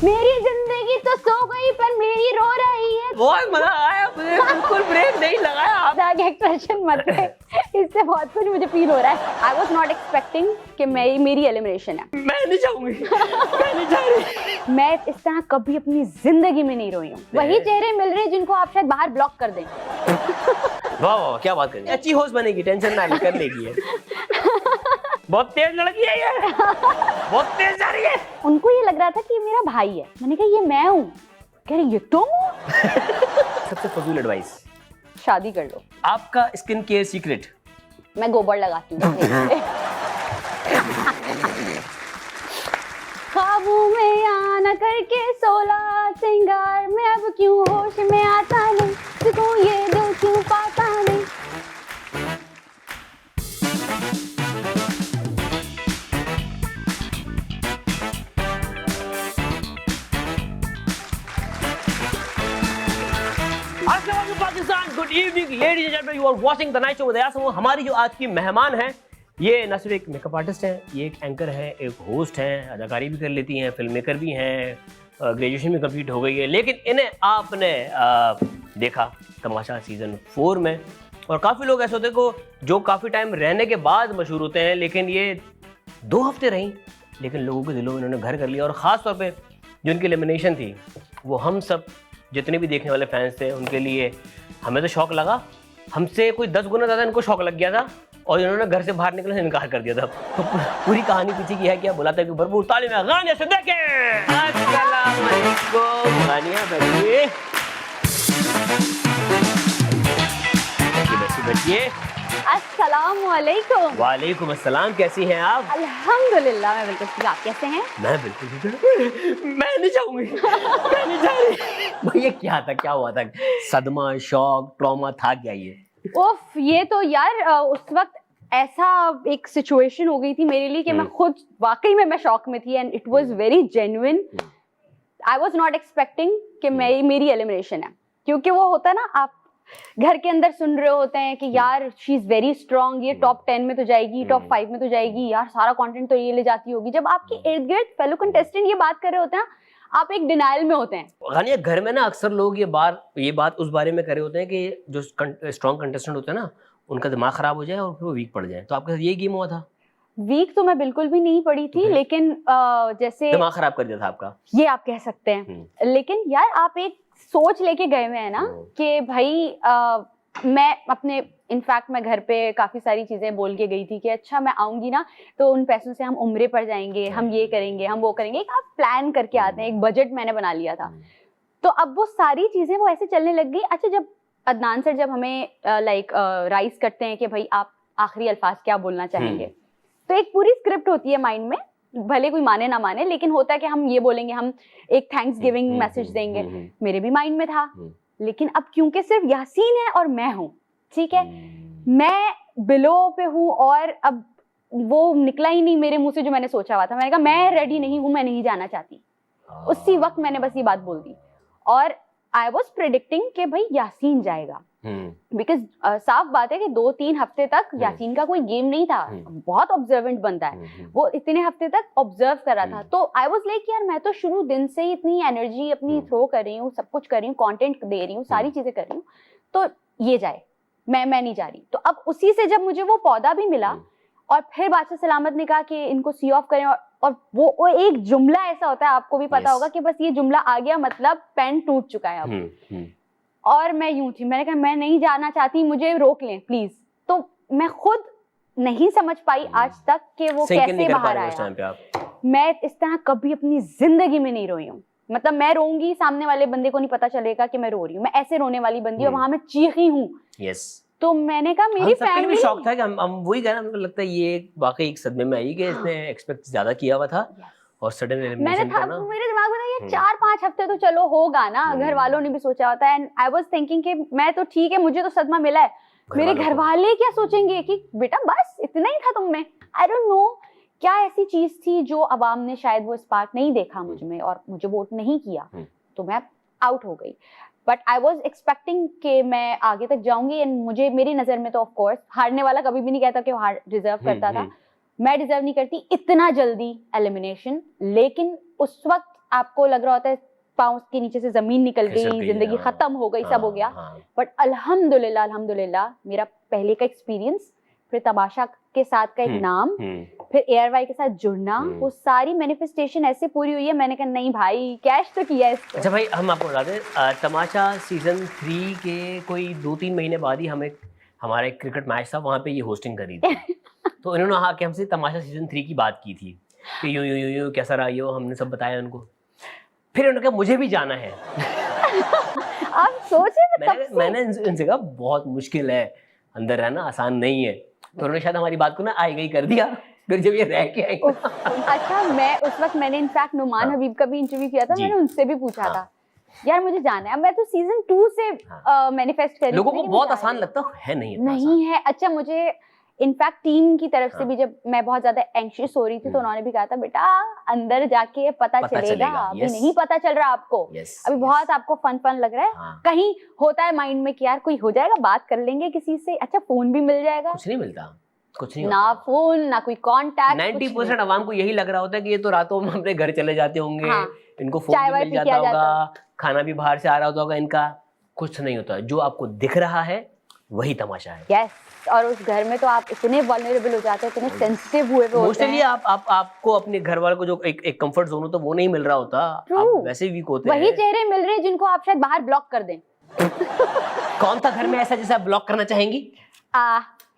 मेरी जिंदगी तो सो गई पर मेरी रो रही है। बहुत मजा आया मुझे, बिल्कुल ब्रेक नहीं लगाया। आगे एक्सप्रेशन मत दे, इससे बहुत कुछ मुझे फील हो रहा है। आई वॉज नॉट एक्सपेक्टिंग कि मेरी एलिमिनेशन है। मैं नहीं चाहूंगी, मैं नहीं चाह रही। मैं इस तरह कभी अपनी जिंदगी में नहीं रोई हूँ। वही चेहरे मिल रहे हैं जिनको आप शायद बाहर ब्लॉक कर दें। वाह वाह क्या बात करें, अच्छी होस्ट बनेगी, टेंशन ना ले, कर लेगी ये। बहुत तेज लड़की है ये, बहुत तेज जा रही है। उनको ये लग रहा था कि ये मेरा भाई है। मैंने कहा ये मैं हूँ। कह रही ये तुम हो? सबसे फजूल एडवाइस, शादी कर लो। आपका स्किन केयर सीक्रेट? मैं गोबर लगाती हूँ। ख्वाबों में आना करके 16 सिंगार में अब क्यों होश में आता नहीं, सुकून ये दिल क्यों पाता नहीं। Pakistan, good evening ladies and gentleman, you are watching the night show with यासम। हमारी जो आज की मेहमान हैं, ये न सिर्फ एक मेकअप आर्टिस्ट हैं, ये एक एंकर है, एक होस्ट हैं, अदाकारी भी कर लेती हैं, फिल्म मेकर भी हैं, ग्रेजुएशन भी कंप्लीट हो गई है। लेकिन इन्हें आपने देखा तमाशा सीजन 4 में, और काफ़ी लोग ऐसे होते हैं को जो काफ़ी टाइम रहने के बाद मशहूर होते हैं, लेकिन ये 2 हफ्ते रहीं लेकिन लोगों के दिलों में इन्होंने घर कर लिया। और ख़ास तौर पे जो इनकी एलिमिनेशन थी, वो हम सब जितने भी देखने वाले फैंस थे उनके लिए, हमें तो शौक लगा, हमसे कोई 10 गुना ज़्यादा इनको शौक लग गया था, और इन्होंने घर से बाहर निकलने से इनकार कर दिया था। तो पूरी कहानी पीछे की है क्या, बुलाते हैं भरपूर ताली में गानिया से देखें। अस्सलाम वालेकुम गानिया, बैठिए बैठिए। अस्सलाम वालेकुम। वालेकुम अस्सलाम, कैसी हैं आप? अल्हम्दुलिल्लाह मैं बिल्कुल ठीक। आप कैसे हैं? मैं बिल्कुल मैं नहीं चाहूंगी, मैं नहीं चाह रही। भैया क्या था, क्या हुआ था? सदमा, शॉक, ट्रॉमा था क्या ये? उफ, ये तो यार उस वक्त ऐसा एक सिचुएशन हो गई थी मेरे लिए कि मैं खुद वाकई में मैं शॉक में थी, and it was very genuine. I was not expecting कि मेरी एलिमिनेशन है, क्योंकि वो होता है ना, आप घर के अंदर सुन रहे होते हैं कि यार शी इज वेरी स्ट्रांग, ये टॉप 10 में तो जाएगी, टॉप 5 में तो जाएगी, यार सारा कंटेंट तो ये ले जाती होगी। जब आपके इर्द गिर्द फेलो कंटेस्टेंट ये बात कर रहे होते हैं, आप एक डिनाइल में होते हैं। गानिया, घर में ना अक्सर लोग ये बात उस बारे में कर रहे होते हैं कि जो स्ट्रॉन्ग कंटेस्टेंट होते हैं ना, उनका दिमाग खराब हो जाए और फिर वो वीक पड़ जाए। तो आपके साथ यही गेम हुआ था? वीक तो मैं बिल्कुल भी नहीं पड़ी थी, लेकिन जैसे दिमाग खराब कर दिया था आपका, ये आप कह सकते हैं। लेकिन यार आप एक सोच लेके गए हुए हैं ना कि भाई मैं अपने, इनफैक्ट मैं घर पे काफी सारी चीजें बोल के गई थी कि अच्छा मैं आऊंगी ना तो उन पैसों से हम उम्रे पर जाएंगे, हम ये करेंगे, हम वो करेंगे। एक आप प्लान करके आते हैं, एक बजट मैंने बना लिया था। तो अब वो सारी चीजें वो ऐसे चलने लग गई। अच्छा, जब अदनान सर जब हमें राइज करते हैं कि भाई आप आखिरी अल्फाज क्या बोलना चाहेंगे, तो एक पूरी स्क्रिप्ट होती है माइंड में, भले कोई माने ना माने, लेकिन होता है कि हम ये बोलेंगे, हम एक थैंक्स गिविंग मैसेज देंगे। मेरे भी माइंड में था, लेकिन अब क्योंकि सिर्फ यासीन है और मैं हूँ, ठीक है, मैं बिलो पे हूँ, और अब वो निकला ही नहीं मेरे मुंह से जो मैंने सोचा हुआ था। मैंने कहा मैं रेडी नहीं हूँ, मैं नहीं जाना चाहती। उसी वक्त मैंने बस ये बात बोल दी, और आई वॉज प्रेडिक्टिंग कि भाई यासीन जाएगा, बिकॉज साफ बात है कि 2-3 हफ्ते तक यासीन का कोई गेम नहीं था। बहुत ऑब्जर्वेंट बनता है, वो इतने हफ्ते तक ऑब्जर्व कर रहा था। तो आई वाज लाइक यार मैं तो शुरू दिन से ही इतनी एनर्जी अपनी थ्रो कर रही हूँ, सब कुछ कर रही हूँ, कंटेंट दे रही हूँ, सारी चीजें कर रही हूँ, तो ये जाए, मैं नहीं जा रही। तो अब उसी से जब मुझे वो पौधा भी मिला, और फिर बादशाह सलामत ने कहा कि इनको सी ऑफ करें, और वो एक जुमला ऐसा होता है, आपको भी पता होगा कि बस ये जुमला आ गया मतलब पेन टूट चुका है अब। और मैं यूं थी, मैंने कहा मैं नहीं जाना चाहती, मुझे रोक लें प्लीज। तो मैं खुद नहीं समझ पाई आज तक कि वो कैसे बाहर आया। मैं इस तरह कभी अपनी जिंदगी में नहीं रोई हूँ। मतलब मैं रोऊंगी, सामने वाले बंदे को नहीं पता चलेगा कि मैं रो रही हूँ, मैं ऐसे रोने वाली बंदी, और वहां मैं चीखी हूँ। तो मैंने कहा मेरी फैमिली शौक था कि हम वही कहना, हमको लगता है ये वाकई एक सदमे में आई कि इसने एक्सपेक्ट ज्यादा किया हुआ था, और सडन एलिमिनेशन करना। मेरे दिमाग में था ये 4-5 हफ्ते तो चलो होगा ना, घर वालों ने भी सोचा होता है। एंड आई वाज थिंकिंग कि मैं तो ठीक है, मुझे तो सदमा मिला है, मेरे घर वाले क्या सोचेंगे कि बेटा बस इतना ही था तुम में। आई डोंट नो क्या ऐसी चीज थी जो अवाम ने शायद वो स्पार्क नहीं देखा मुझ में, और मुझे वोट नहीं किया, तो मैं आउट हो गई। बट आई वॉज एक्सपेक्टिंग कि मैं आगे तक जाऊंगी, एंड मुझे, मेरी नजर में तो ऑफ कोर्स हारने वाला कभी भी नहीं कहता कि वो हार डिजर्व करता था। मैं डिजर्व नहीं करती इतना जल्दी एलिमिनेशन, लेकिन उस वक्त आपको लग रहा होता है पाँव के नीचे से जमीन निकल गई, जिंदगी हाँ, खत्म हो गई, सब हो गया। हाँ, बट अल्हम्दुलिल्लाह अल्हम्दुलिल्लाह मेरा पहले का एक्सपीरियंस, फिर तमाशा के साथ का एक नाम, फिर एयरवाई के साथ जुड़ना, वो सारी मैनिफेस्टेशन ऐसे पूरी हुई है। मैंने कहा नहीं भाई, कैश तो किया है इसको। अच्छा भाई, हम आपको बता दें, तमाशा सीजन 3 के कोई 2-3 महीने बाद ही हमें हमारा एक क्रिकेट मैच था, वहाँ पे ये होस्टिंग करी थी। तो इन्होंने आके हमसे तमाशा सीजन 3 की बात की थी कि यूं कैसा रहा यो, हमने सब बताया उनको। फिर उन्होंने कहा मुझे भी जाना है। आप सोचे मैंने इनसे कहा बहुत मुश्किल है, अंदर रहना आसान नहीं है। तो उन्होंने शायद हमारी बात को ना आई गई कर दिया। फिर जब ये रह के आई, अच्छा, मैं उस वक्त मैंने इनफैक्ट नुमान हबीब का भी इंटरव्यू किया था, मैंने उनसे भी पूछा था यार मुझे जाना है। मैं तो सीजन 2 से मैनिफेस्ट कर रही थी। लोगों को बहुत आसान लगता है, नहीं है। अच्छा, मुझे इनफैक्ट टीम की तरफ से भी जब मैं बहुत ज्यादा एंग्शियस हो रही थी तो उन्होंने भी कहा था बेटा अंदर जाके पता चलेगा, अभी नहीं पता चल रहा आपको, अभी बहुत आपको फन लग रहा है। कहीं होता है माइंड में कि यार कोई हो जाएगा, बात कर लेंगे किसी से, अच्छा फोन भी मिल जाएगा। कुछ नहीं मिलता, कुछ नहीं ना फोन ना कोई कांटेक्ट। 90% आवाम को यही लग रहा होता है कि ये तो रातों में अपने घर चले जाते होंगे, इनको फोन भी मिल जाता होगा, खाना भी बाहर से आ रहा होगा इनका। कुछ नहीं होता, जो आपको दिख रहा है वही तमाशा है। यस, और उस घर में तो आप इतने वल्नरेबल हो जाते हैं, इतने सेंसिटिव हुए होते हैं। आपको अपने घर वालों को जो एक कंफर्ट जोन होता है वो नहीं मिल रहा होता, आप वैसे वीक होते हैं। वही चेहरे मिल रहे हैं जिनको आप शायद बाहर ब्लॉक कर दें। कौन था घर में ऐसा जिसे आप ब्लॉक करना चाहेंगी?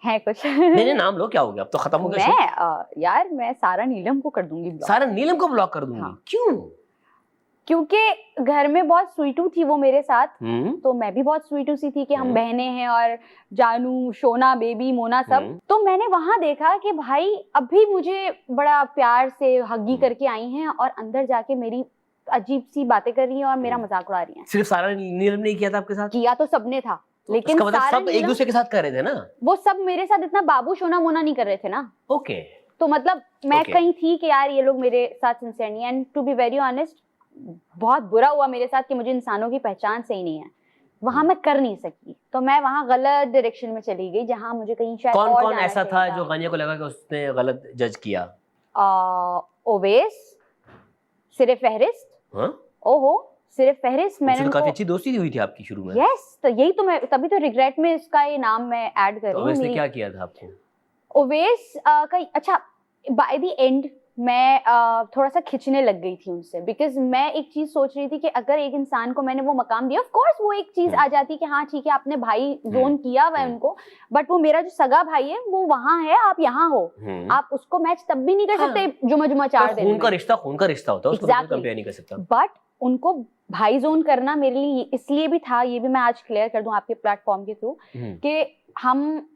है कुछ। नहीं, नाम लो, क्या हो गया, अब तो खत्म हो गया। यार मैं सारा नीलम को कर दूंगी ब्लॉक। सारा नीलम को ब्लॉक कर दूंगी? हाँ। क्यों? क्योंकि घर में बहुत स्वीटू थी वो मेरे साथ, तो मैं भी बहुत स्वीटू सी थी कि हम बहनें हैं, और जानू, शोना, बेबी, मोना सब। तो मैंने वहां देखा कि भाई अभी मुझे बड़ा प्यार से हग्गी करके आई हैं और अंदर जाके मेरी अजीब सी बातें कर रही हैं और मेरा मजाक उड़ा रही हैं। सिर्फ सारा नीलम ने किया था आपके साथ? किया तो सबने था, लेकिन मतलब सब एक दूसरे के साथ कर रहे थे ना? वो सब मेरे साथ इतना बाबू शोना मोना नहीं कर रहे थे ना। ओके। तो मतलब मैं कहीं थी कि यार ये लोग मेरे साथ सिंसियर नहीं है। And to be very honest, बहुत बुरा हुआ मेरे साथ कि मुझे इंसानों की पहचान सही नहीं है। वहां मैं कर नहीं सकी, तो मैं वहां गलत डायरेक्शन में चली गई जहां मुझे कहीं शायद और कौन ऐसा था जो गानिया को लगा कि उसने गलत जज किया? ओवैस, सिर्फ फहरिस्त। ओहो, सिर्फ फहरिस्त। मैंने काफी अच्छी दोस्ती हुई थी आपकी शुरू में। यस, तो यही तो मैं तभी तो रिग्रेट में इसका ये नाम मैं ऐड कर रही हूँ। ओवैस ने क्या किया था आपको? ओवैस का अच्छा, बाय द एंड मैं थोड़ा सा खिंचने लग गई थी उनसे, बिकॉज मैं एक चीज सोच रही थी कि अगर एक इंसान को मैंने वो मकाम दिया, ऑफ कोर्स वो एक चीज आ जाती कि हाँ ठीक है आपने भाई जोन किया हुआ है उनको, बट वो मेरा जो सगा भाई है वो वहां है, आप यहाँ हो, आप उसको मैच तब भी नहीं कर सकते जुमा चार दिन। खून का रिश्ता होता है, उसको कंपेयर नहीं कर सकता। बट उनको भाई जोन करना मेरे लिए इसलिए भी था, ये भी मैं आज क्लियर कर दूं आपके प्लेटफॉर्म के थ्रू, कि हम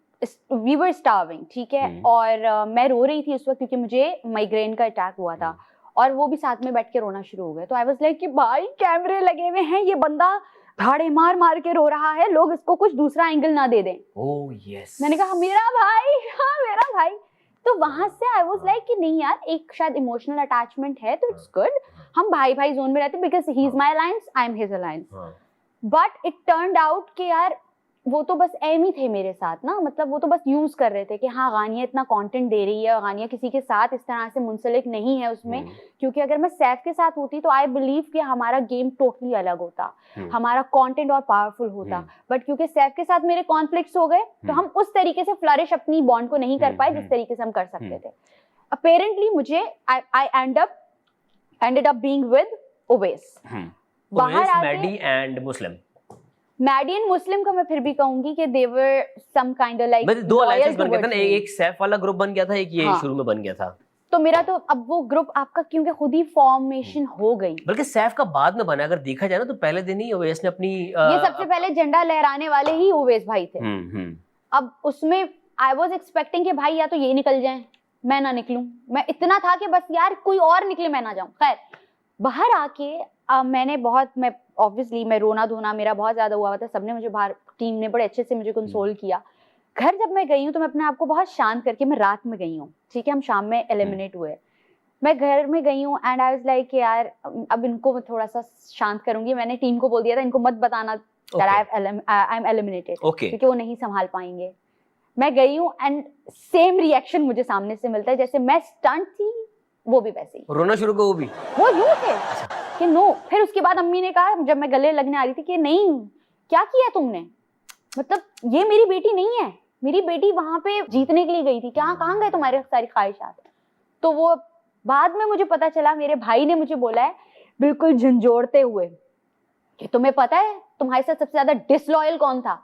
वी वर स्टार्विंग, ठीक है, और मैं रो रही थी उस वक्त क्योंकि मुझे माइग्रेन का अटैक हुआ था, और वो भी साथ में बैठ के रोना शुरू हो गए। तो आई वाज लाइक कि भाई कैमरे लगे हुए हैं, ये बंदा भाड़े मार के रो रहा है, लोग इसको कुछ दूसरा एंगल ना दे दें। Oh yes. मैंने कहा मेरा भाई, हाँ मेरा भाई। तो वहां से आई वाज लाइक कि नहीं यार, एक शायद इमोशनल अटैचमेंट है तो इट्स गुड, हम भाई जोन में रहते, because he is my alliance, I am his alliance. But it turned out कि यार वो तो बस एम ही थे मेरे साथ ना, मतलब वो तो बस यूज कर रहे थे कि हाँ गानिया इतना कंटेंट दे रही है, गानिया किसी के साथ इस तरह से मुंसलिक नहीं है उसमें। क्योंकि अगर मैं सैफ के साथ होती तो आई बिलीव कि हमारा गेम टोटली अलग होता, हमारा कंटेंट और पावरफुल होता। बट क्योंकि सैफ के साथ मेरे कॉन्फ्लिक्ट्स हो गए तो हम उस तरीके से फ्लरिश अपनी बॉन्ड को नहीं कर पाए जिस तरीके से हम कर सकते थे। अपेरेंटली मुझे आई ended up being with Oways. Oways, Maddie and Muslim. Maddie and Muslim का मैं फिर भी कहूंगी कि they were some kind of like दो अलायंसेस बन गए थे ना, एक सैफ वाला ग्रुप बन गया था, एक ये शुरू में बन गया था। तो मेरा तो अब वो ग्रुप आपका क्योंकि खुद ही फॉर्मेशन हो गई, बल्कि सैफ का बाद में बना। अगर देखा जाए ना तो पहले दिन ही ओवैस ने अपनी ये सबसे पहले झंडा लहराने वाले ही ओवैस भाई थे। अब उसमें आई वाज एक्सपेक्टिंग कि भाई या तो ये निकल जाए, मैं ना निकलूं, मैं इतना था कि बस यार कोई और निकले मैं ना जाऊं। खैर बाहर आके मैंने बहुत, मैं ऑब्वियसली मैं रोना धोना मेरा बहुत ज्यादा हुआ था, सबने मुझे बाहर, टीम ने बड़े अच्छे से मुझे कंसोल किया। घर जब मैं गई हूँ तो मैं अपने आप को बहुत शांत करके, मैं रात में गई हूँ, ठीक है, हम शाम में एलिमिनेट हुए, मैं घर में गई हूँ एंड आई वाज लाइक यार अब इनको मैं थोड़ा सा शांत करूंगी। मैंने टीम को बोल दिया था इनको मत बताना आई एम एलिमिनेटेड, क्योंकि वो नहीं संभाल पाएंगे। मैं गई हूँ एंड सेम रिएक्शन मुझे सामने से मिलता है, जैसे मैं स्टंट थी वो भी वैसे ही रोना शुरू को, वो यूं थे। कि नो। फिर उसके बाद अम्मी ने कहा जब मैं गले लगने आ रही थी कि नहीं, क्या किया तुमने, मतलब ये मेरी बेटी नहीं है, मेरी बेटी वहां पे जीतने के लिए गई थी, क्या कहाँ गए तुम्हारे सारी ख्वाहिशात। तो वो बाद में मुझे पता चला, मेरे भाई ने मुझे बोला है बिल्कुल झंझोड़ते हुए कि तुम्हें पता है तुम्हारे साथ सबसे ज्यादा डिसलॉयल कौन था।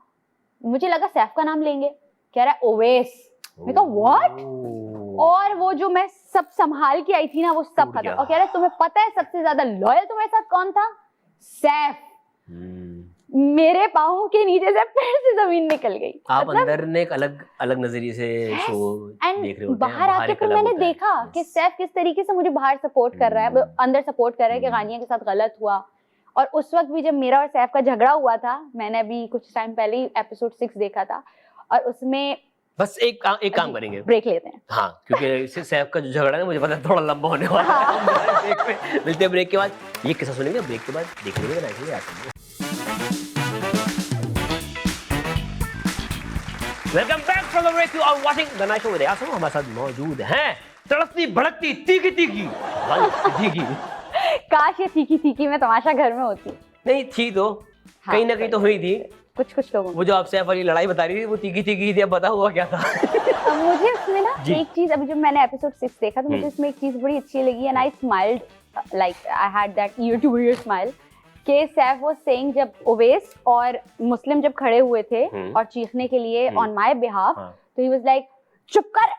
मुझे लगा सैफ का नाम लेंगे, कह रहा है ओवैस। मैं कहा व्हाट, और वो जो मैं सब संभाल के आई थी ना वो सब खत्म। और कह रहा है तुम्हें पता है सबसे ज्यादा लॉयल तुम्हारे साथ कौन था, सैफ। मेरे पाँव के नीचे से फिर से जमीन निकल गई। आप अंदर ने एक अलग नजरिए से शो देख रहे होते हैं, बाहर आके फिर मैंने देखा कि सैफ किस तरीके से मुझे बाहर सपोर्ट कर रहा है, अंदर सपोर्ट कर रहा है कि गानिया के साथ गलत हुआ। और उस वक्त भी जब मेरा और सैफ का झगड़ा हुआ था, मैंने अभी कुछ टाइम पहले ही एपिसोड 6 देखा था, और उसमें बस एक काम करेंगे, ब्रेक लेते हैं। हाँ, क्योंकि इससे सैफ का जो झगड़ा है मुझे पता है थोड़ा लंबा होने वाला है। मिलते हैं ब्रेक के बाद, ये किस्सा सुनेंगे, ब्रेक के बाद देख लेंगे। Welcome back from the break, you are watching the night show with यासम। हमारे साथ मौजूद हैं तड़कती भड़कती तीखी काश ये तीखी मैं तमाशा घर में होती। नहीं थी तो हाँ, कहीं ना कहीं तो हुई थी कुछ लोगों। वो जो आप सैफ वाली लड़ाई बता रही थी वो तीखी थी, अब बता हुआ क्या था। मुझे उसमें ना एक चीज, अभी जब मैंने एपिसोड 6 देखा तो मुझे उसमें एक चीज बड़ी अच्छी लगी, and I smiled like I had that year two year smile कि सैफ वाज सेइंग, जब ओवैस और मुस्लिम जब खड़े हुए थे और चीखने के लिए ऑन माय बिहाफ, तो ही वाज लाइक चुप कर,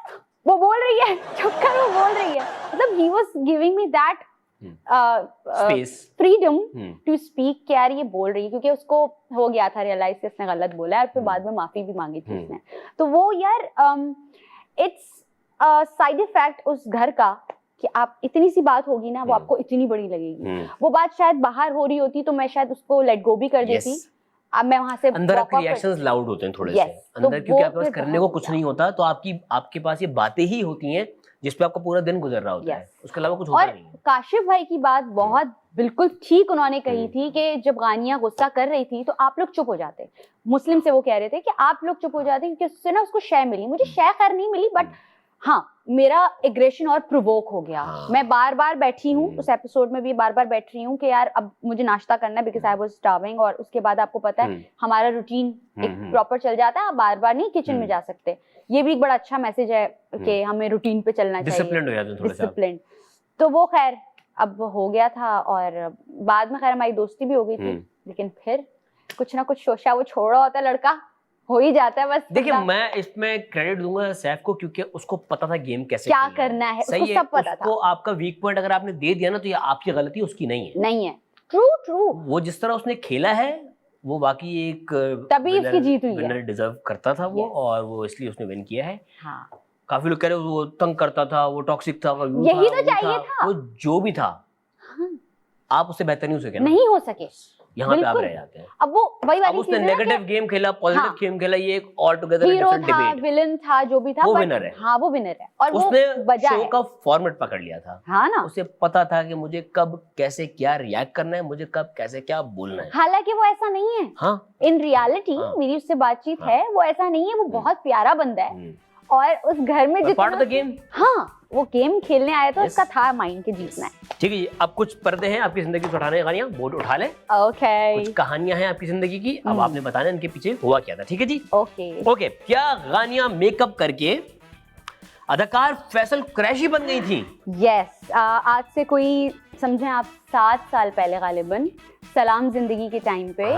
वो बोल रही है, चुप कर, वो बोल रही है। मतलब he was giving me that freedom to speak कि यार ये बोल रही है, क्योंकि उसको हो गया था रियलाइज कि उसने गलत बोला है, और फिर बाद में माफी भी मांगी थी उसने। तो वो यार इट्स साइड इफेक्ट उस घर का कि आप इतनी सी बात होगी ना वो आपको इतनी बड़ी लगेगी। वो बात शायद बाहर हो रही होती तो मैं शायद उसको लेट गो भी कर देती। अब मैं वहां से अंदर आपके रिएक्शंस लाउड होते हैं थोड़े से अंदर, क्योंकि आपके पास करने को कुछ नहीं होता, तो आपके पास ये बातें ही होती हैं जिसपे आपका पूरा दिन गुजर रहा होता है, उसके अलावा कुछ होता नहीं है। काशिफ भाई की बात बहुत बिल्कुल ठीक उन्होंने कही थी कि जब गानिया गुस्सा कर रही थी तो आप लोग चुप हो जाते। मुस्लिम से वो कह रहे थे कि आप लोग चुप हो जाते क्योंकि उससे ना उसको शय मिली, मुझे शय खैर नहीं मिली, बट हाँ मेरा एग्रेशन और प्रोवोक हो गया। मैं बार बार बैठी हूँ, उस एपिसोड में भी बार बार बैठ रही हूँ कि यार अब मुझे नाश्ता करना है बिकॉज आई वाज स्टार्विंग, और उसके बाद आपको पता है हमारा रूटीन एक प्रॉपर चल जाता है, आप बार बार नहीं किचन में जा सकते। ये भी एक बड़ा अच्छा मैसेज है कि हमें रूटीन पे चलना चाहिए, डिसिप्लिन्ड हो जाते हैं थोड़ा सा। डिसिप्लिन्ड। तो वो खैर अब हो गया था, और बाद में खैर हमारी दोस्ती भी हो गई थी, लेकिन फिर कुछ ना कुछ शोशा वो छोड़ रहा होता है, लड़का हो ही जाता है बस। देखिए मैं इसमें क्रेडिट दूंगा सैफ को, क्योंकि उसको पता था गेम कैसे क्या करना है, सही उसको सब पता था। उसको आपका वीक पॉइंट अगर आपने दे दिया ना तो ये आपकी गलती, उसकी नहीं है। ट्रू। वो जिस तरह उसने खेला है वो बाकी एक तभी उसकी जीत हुई है, विनर डिजर्व करता था वो, और वो इसलिए उसने विन किया है। हाँ। काफी लोग कह रहे वो तंग करता था, वो टॉक्सिक था, यही तो चाहिए था, वो जो भी था। आप उससे बेहतर नहीं हो सके, नहीं हो सके, यहाँ पे आप रह जाते हैं। अब वो वही वाली उसने नेगेटिव गेम खेला, पॉजिटिव गेम खेला, ये एक all together different debate. Villain था जो भी था, वो विनर है। हाँ वो विनर है, और उसने वो शो का फॉर्मेट पकड़ लिया था। हाँ ना, उसे पता था कि मुझे कब कैसे क्या रिएक्ट करना है, मुझे कब कैसे क्या बोलना है। हालांकि वो ऐसा नहीं है, हाँ इन रियलिटी मेरी उससे बातचीत है, वो ऐसा नहीं है, वो बहुत प्यारा बंदा है, और उस घर में पार्ट ऑफ द गेम। हाँ वो गेम खेलने आया तो उसका था माइंड के जीतना है। ठीक है जी, अब कुछ पर्दे हैं आपकी जिंदगी से उठाने गानियां, बोर्ड उठा ले। ओके। कुछ कहानियां हैं आपकी जिंदगी की, अब आपने बताना इनके पीछे हुआ क्या था। ठीक है जी, ओके। क्या गानियां मेकअप करके अदाकार फैसल कुरैशी बन गई थी? यस, आज से कोई समझे आप 7 साल पहले गालिबन सलाम जिंदगी के टाइम पे,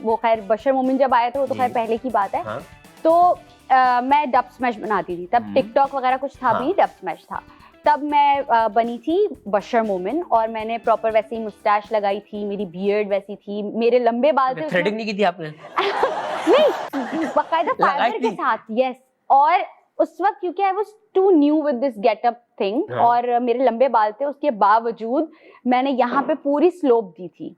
वो खैर बशर मोमिन जब आया था वो तो खैर पहले की बात है। तो मैं डब स्मैश बनाती थी तब, टिकटॉक वगैरह कुछ था भी, डब स्मैश था तब। मैं बनी थी बशर मोमिन, और मैंने प्रॉपर वैसे ही मुस्टैच लगाई थी, मेरी बियर्ड वैसी थी, मेरे लंबे बाल थे। थ्रेडिंग नहीं की थी आपने? नहीं, बाकायदा फाइबर के साथ। यस, और उस वक्त क्योंकि I was too new with this getup thing, और मेरे लंबे बाल थे, उसके बावजूद मैंने यहाँ पे पूरी स्लोप दी थी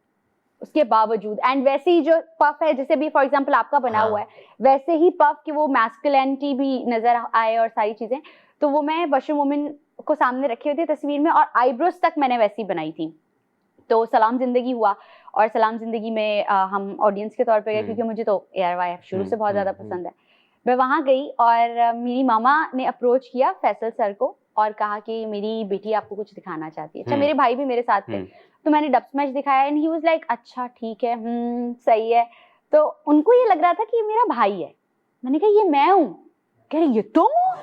उसके बावजूद। एंड वैसे ही जो पफ है, जैसे भी फॉर एग्जांपल आपका बना हुआ है, वैसे ही पफ की वो मैस्कुलिनिटी भी नजर आए और सारी चीजें। तो वो मैं बशर मोमिन को सामने रखी हुई थी तस्वीर में, और आईब्रोज तक मैंने वैसी बनाई थी। तो सलाम जिंदगी हुआ, और सलाम जिंदगी में हम ऑडियंस के तौर पे गए, क्योंकि मुझे तो ARYF शुरू से बहुत ज्यादा पसंद है। मैं वहां गई और मेरी मामा ने अप्रोच किया फैसल सर को और कहा कि मेरी बेटी आपको कुछ दिखाना चाहती है। अच्छा, मेरे भाई भी मेरे साथ थे, तो मैंने डब स्मैश दिखाया एंड ही वाज लाइक अच्छा ठीक है, सही है। तो उनको ये लग रहा था कि ये मेरा भाई है। मैंने कहा ये मैं हूँ। कह रहे ये तुम हो?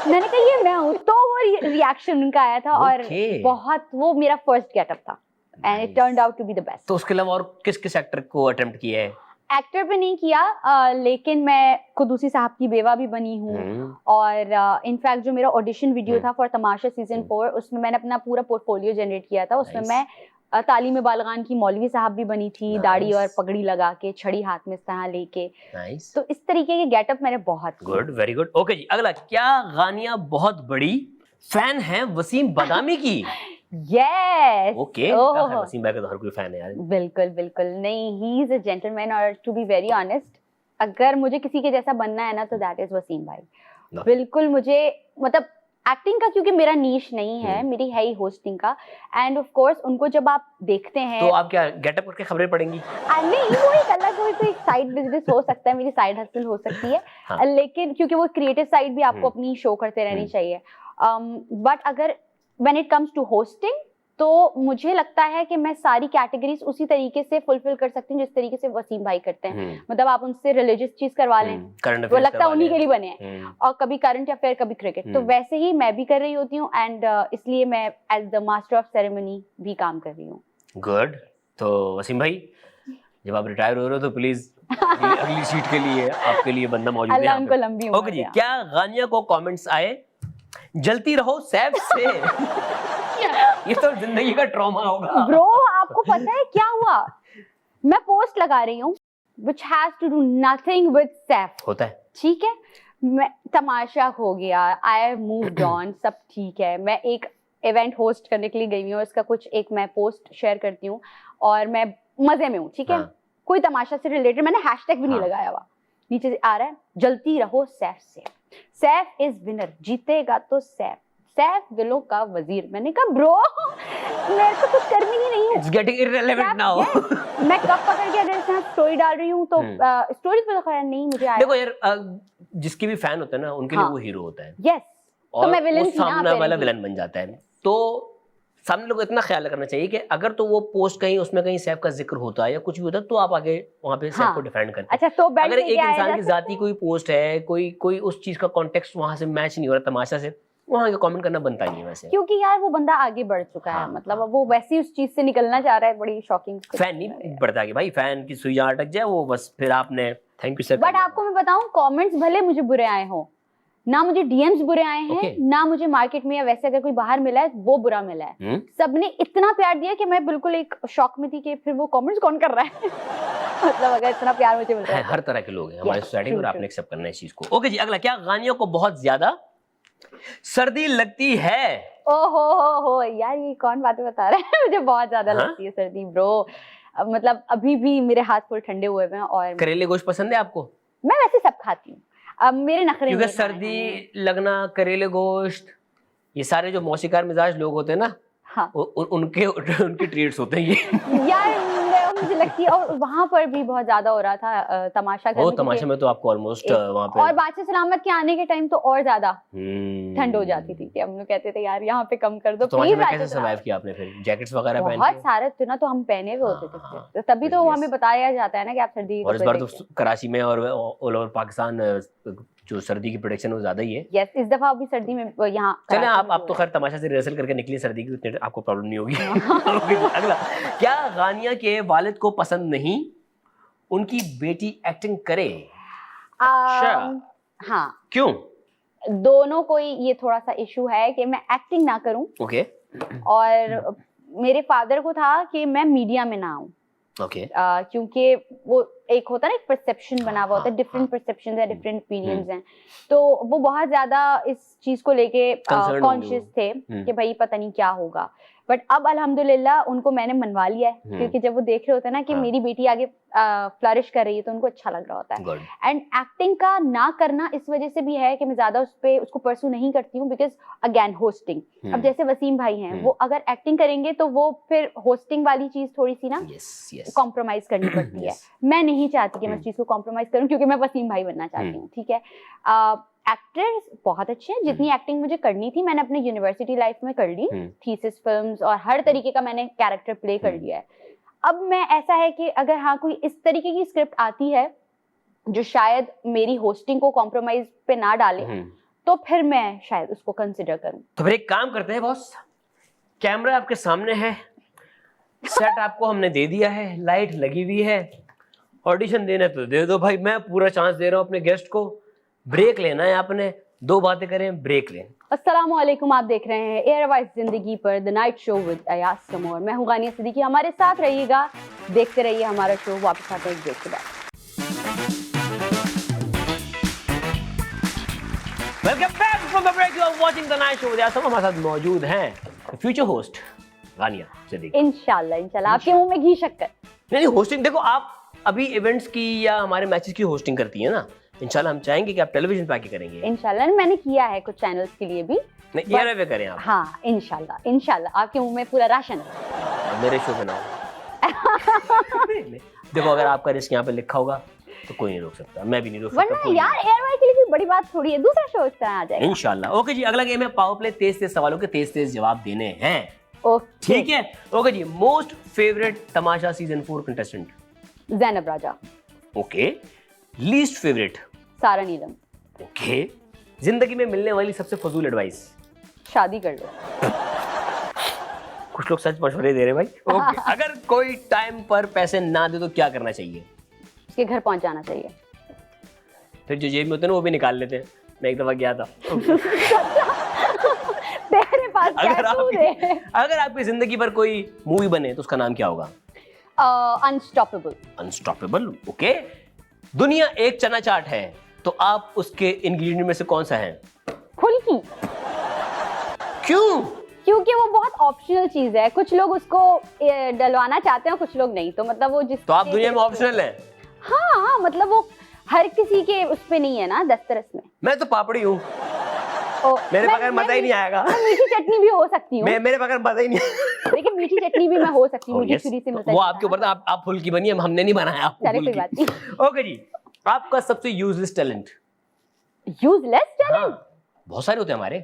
मैंने कहा ये मैं हूँ। तो वो रिएक्शन उनका आया था और बहुत, वो मेरा फर्स्ट गेटअप था and it turned out to be the best. तो उसके अलावा और किस किस एक्टर को अटेम्प्ट किया है? एक्टर पे नहीं किया, लेकिन मैं कुदूसी साहब की बेवा भी बनी हूँ और इनफैक्ट जो मेरा ऑडिशन वीडियो था फॉर तमाशा सीजन 4, उसमें मैंने अपना पूरा पोर्टफोलियो जनरेट किया था। उसमें मैं तालीम बालगान की मौलवी साहब भी बनी थी, दाढ़ी और पगड़ी लगा के, छड़ी हाथ में इस तरह लेके। तो इस तरीके के गेटअप मैंने बहुत गुड, वेरी गुड। ओके जी, अगला, क्या गानिया बहुत बड़ी फैन है वसीम बादामी की? यस। ओके, वसीम भाई का तो हर कोई फैन है यार। बिल्कुल बिल्कुल, नहीं, ही इज अ जेंटलमैन और टू बी वेरी ऑनेस्ट, अगर मुझे किसी के जैसा बनना है ना तो दैट इज वसीम भाई। बिल्कुल, मुझे मतलब एक्टिंग का क्योंकि मेरा नीश नहीं है, मेरी है ही होस्टिंग का। एंड ऑफ कोर्स उनको जब आप देखते हैं तो आप क्या गेटअप करके खबरें पढ़ेंगी? नहीं, वो एक अलग, कोई एक साइड बिजनेस हो सकता है, मेरी साइड हसल हो सकती है। हाँ। लेकिन क्योंकि वो क्रिएटिव साइड भी आपको अपनी शो करते रहनी चाहिए। बट अगर when it comes to hosting तो मुझे लगता है कि मैं सारी कैटेगरीज उसी तरीके से फुलफिल कर सकती हूँ जिस तरीके से वसीम भाई करते हैं। मतलब आप उनसे रिलीजियस चीज करवा लें, वो लगता है उन्हीं के लिए बने हैं, और कभी करंट अफेयर, कभी क्रिकेट, तो वैसे ही मैं भी कर रही होती हूँ। एंड इसलिए मैं as the master of ceremony भी काम कर रही हूँ। गुड। तो वसीम भाई, जब आप रिटायर हो रहे हो तो प्लीज अगली सीट के लिए आपके लिए बंदा मौजूद है। अल्लाह उनको लंबी उम्र दे। ओके जी, क्या गानिया को कमेंट्स आए जलती रहो सैफ से? ये तो जिंदगी का ट्रॉमा होगा। ब्रो, आपको पता है क्या हुआ? मैं पोस्ट लगा रही हूँ which has to do nothing with Saif. होता है, ठीक है, मैं तमाशा हो गया, I moved on, सब ठीक है। मैं एक इवेंट होस्ट करने के लिए गई हूँ, इसका कुछ एक मैं पोस्ट शेयर करती हूँ और मैं मजे में हूँ, ठीक है। कोई तमाशा से रिलेटेड मैंने हैशटैग भी नहीं लगाया हुआ, नीचे से आ रहा है जलती रहो सैफ से, सैफ इज विनर, जीतेगा तो सैफ, सैफ दिलों का वजीर। मैंने कहा ब्रो, मेरे को कुछ कर्मी ही नहीं है। It's getting irrelevant now। मैं कब पकड़ के अगर इसमें स्टोरी डाल रही हूँ तो स्टोरीज पे तो खैर नहीं मुझे आया। देखो यार, जिसके भी फैन होता है ना उनके लिए वो हीरो होता है। यस, तो मैं विलन थी ना, सामने वाला विलन बन जाता है। तो सामने लोगों को इतना ख्याल करना चाहिए कि अगर तो वो पोस्ट कहीं उसमें कहीं सैफ का जिक्र होता है या कुछ भी होता है तो आप आगे वहाँ पे सैफ को डिफेंड करते हैं। अच्छा, तो अगर एक इंसान की जाती कोई पोस्ट है, कोई उस चीज का कॉन्टेक्स्ट वहाँ से मैच नहीं हो रहा तमाशा से, वहाँ के कमेंट करना बनता नहीं है वैसे, क्योंकि यार वो बंदा आगे बढ़ चुका है। मतलब अब वो वैसे उस चीज से निकलना चाह रहा है। बड़ी शॉकिंग। फैन नहीं बढ़ता आगे भाई, फैन की सुई अटक जाए वो बस फिर आपने थैंक यू सर। बट आपको मैं बताऊं, कमेंट्स भले मुझे बुरे आए हो ना, मुझे डीएम्स बुरे आए हैं ना, मुझे मार्केट में या वैसे अगर कोई बाहर मिला है वो बुरा मिला है, सबने इतना प्यार दिया कि मैं बिल्कुल एक शॉक में थी कि फिर वो कमेंट्स कौन कर रहा है। मतलब अगर इतना प्यार मुझे मिल रहा है। हर तरह के लोग हैं हमारी सोसाइटी में और आपने एक्सेप्ट करना है इस चीज को। ओके जी, अगला, क्या गानियों को बहुत ज्यादा सर्दी लगती है? हो यार, ये कौन बातें बता रहा है? मुझे बहुत ज्यादा लगती है सर्दी ब्रो। मतलब अभी भी मेरे हाथ फुल ठंडे हुए हैं। और करेले गोश्त पसंद है आपको? मैं वैसे सब खाती हूँ, अब मेरे नखरे क्योंकि सर्दी लगना, करेले गोश्त, ये सारे जो मौसीकार मिजाज लोग होते हैं ना, हाँ, उनके ट्रीट्स होते हैं ये। यार मुझे लगती है, और वहाँ पर भी बहुत ज्यादा हो रहा था तमाशा घर में। तमाशा में तो आपको ऑलमोस्ट वहाँ पे, और बादशाह सलामत के आने के टाइम तो और ज्यादा ठंड हो जाती थी कि हम लोग कहते थे यार यहाँ पे कम कर दो प्लीज। कैसे सर्वाइव किया आपने फिर? जैकेट्स वगैरह पहन के? बहुत सारे थे ना, तो हम पहने हुए होते थे, तभी तो हमें बताया जाता है ना कि आप सर्दी। और इस बार तो कराची में और ऑल ओवर पाकिस्तान जो सर्दी की प्रोडक्शन वो ज्यादा ही है। यस, इस दफा अभी सर्दी में यहाँ चले आप तो खैर तमाशा से रिहर्सल करके निकली, सर्दी की उतनी आपको प्रॉब्लम नहीं होगी। अगला, क्या गानिया के वालिद को पसंद नहीं उनकी बेटी एक्टिंग करे? हाँ, क्यों? दोनों को ये थोड़ा सा इशू है कि मैं एक्टिंग ना करूं। ओके। और मेरे फादर को था कि मैं मीडिया में ना आऊं। ओके। क्योंकि वो एक होता है ना, एक परसेप्शन बना हुआ होता है, डिफरेंट परसेप्शंस है, डिफरेंट ओपिनियंस हैं, तो वो बहुत ज्यादा इस चीज को लेके कॉन्शियस थे कि भाई पता नहीं क्या होगा। बट अब अल्हम्दुलिल्लाह उनको मैंने मनवा लिया है, क्योंकि जब वो देख रहे होते हैं ना कि मेरी बेटी आगे फ्लरिश कर रही है तो उनको अच्छा लग रहा होता है। एंड एक्टिंग का ना करना इस वजह से भी है कि मैं ज्यादा उसको परसू नहीं करती हूँ, बिकॉज अगेन होस्टिंग। अब जैसे वसीम भाई हैं, वो अगर एक्टिंग करेंगे तो वो फिर होस्टिंग वाली चीज थोड़ी सी ना कॉम्प्रोमाइज करनी पड़ती है। मैं नहीं चाहती कि मैं इस चीज को कॉम्प्रोमाइज करूं, क्योंकि मैं वसीम भाई बनना चाहती हूँ, ठीक है। एक्टर्स बहुत अच्छे हैं, जितनी एक्टिंग मुझे करनी थी मैंने अपने यूनिवर्सिटी लाइफ में कर ली, थीसिस फिल्म्स और हर तरीके का मैंने कैरेक्टर प्ले कर लिया है। अब मैं ऐसा है कि अगर हाँ कोई इस तरीके की स्क्रिप्ट आती है जो शायद मेरी होस्टिंग को कॉम्प्रोमाइज पे ना डाले, तो फिर मैं शायद उसको कंसिडर करूं। तो फिर एक काम करते हैं बॉस, कैमरा आपके सामने है, सेट आपको हमने दे दिया है, लाइट लगी हुई है, ऑडिशन देना तो दे दो भाई, मैं पूरा चांस दे रहा हूँ अपने गेस्ट को। ब्रेक लेना है आपने, 2 बातें करें, ब्रेक लें। अस्सलाम वालेकुम, आप देख रहे हैं एयरवाइज जिंदगी पर the night show with Ayaz समोर। मैं हूं गानिया सिद्दीकी, हमारे साथ रहिएगा, देखते रहिए हमारा शो। वापस आते हैं एक ब्रेक के बाद। Welcome back from the break, you are watching the night show with Ayaz Samor. हमारे साथ मौजूद हैं फ्यूचर होस्ट गानिया सिद्दीकी। इंशाल्लाह आपके मुंह में घी शक्कर। नहीं, होस्टिंग देखो, आप अभी इवेंट्स की या हमारे मैचेस की होस्टिंग करती है ना, इंशाल्लाह हम चाहेंगे कि आप टेलीविजन पे आके करेंगे। इंशाल्लाह मैंने किया है कुछ चैनल्स के लिए भी। नहीं, एयर पे करें आप। हाँ इंशाल्लाह आपके मुंह में पूरा राशन है। मेरे शो पे ना हो। देखो, अगर आपका रिस्क यहाँ पे लिखा होगा तो कोई नहीं रोक सकता, मैं भी नहीं रोक सकता। वरना यार एयरवाई के लिए भी बड़ी बात थोड़ी है, दूसरा शो इस तरह आ जाएगा इंशाल्लाह। ओके जी, अगला गेम है पावर प्ले, तेज सवालों के तेज जवाब देने हैं। ओके ठीक है, ओके जी। मोस्ट फेवरेट तमाशा सीजन 4 कंटेस्टेंट? ज़ैनब राजा। ओके। Least favourite? सारा नीलम। ओके। जिंदगी में मिलने वाली सबसे फजूल एडवाइस? शादी कर लो। कुछ लोग सच मशवरे दे रहे भाई। ओके। अगर कोई टाइम पर पैसे ना दे तो क्या करना चाहिए? उसके घर पहुंच जाना चाहिए। फिर जो जेब में होते हैं ना वो भी निकाल लेते हैं। मैं एक दफा गया था। तेरे पास अगर आपकी जिंदगी पर कोई मूवी बने तो उसका नाम क्या होगा? अनस्टॉपेबल। Unstoppable, okay. दुनिया एक चना चाट है तो आप उसके इंग्रेडिएंट में से कौन सा है? फुल्की। क्यों? क्योंकि वो बहुत ऑप्शनल चीज है, कुछ लोग उसको डलवाना चाहते हैं, कुछ लोग नहीं, तो मतलब वो जिस तो आप दुनिया में ऑप्शनल हैं? हाँ मतलब वो हर किसी के उस पे नहीं है ना, दस्तरस में। मैं तो पापड़ी हूँ, मेरे बगैर मजा ही नहीं आएगा। मीठी चटनी भी हो सकती हूँ, मेरे बगैर मजा ही नहीं। लेकिन मीठी चटनी भी मैं हो सकती हूँ, मुझे छुरी से मिलता है। वो आपके ऊपर, आप फुल्की बनी है, हमने नहीं बनाया आपको फुल्की। ओके जी, आपका सबसे यूजलेस टैलेंट? Useless talent? बहुत सारे होते हैं हमारे।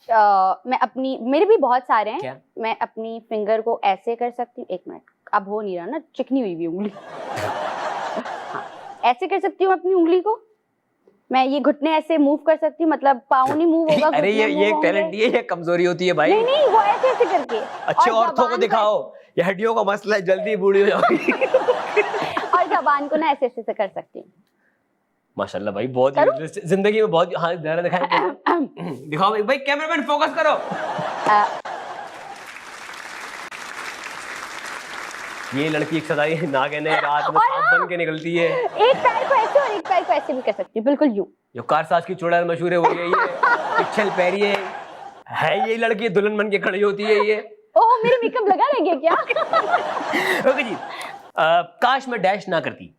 मैं अपनी, मेरे भी बहुत सारे हैं। क्या? मैं अपनी फिंगर को ऐसे कर सकती हूँ, एक मिनट, अब हो नहीं रहा ना, चिकनी हुई भी उंगली। हाँ, ऐसे कर सकती हूँ अपनी उंगली को। मैं ये घुटने ऐसे मूव कर सकती हूँ, मतलब पाँव नहीं मूव होगा। अरे ये टैलेंट, ये कमजोरी होती है भाई। नहीं वो ऐसे ऐसे करके। अच्छे औरतों को दिखाओ, ये हड्डियों का मसला है, जल्दी बूढ़ी हो जाओगी। और जबान को ना ऐसे ऐसे कर सकती हूँ। माशाल्लाह भाई, बहुत जिंदगी में बहुत। हाँ जरा दिखाओ, दिखाओ भाई, कैमरामैन फोकस करो। ये लड़की एक सदाई नागिन है, रात में सांप बन के निकलती है। एक पैर को ऐसे और एक पैर को ऐसे भी कर सकती हूँ, बिल्कुल यूं। जो कारसाज की चुड़ैल मशहूर है वो यही है, पिछल पैरी है ये लड़की, दुल्हन बन के खड़ी होती है ये। ओह, मेरे मेकअप लगा रह गया क्या? ओके जी, काश मैं डैश ना करती।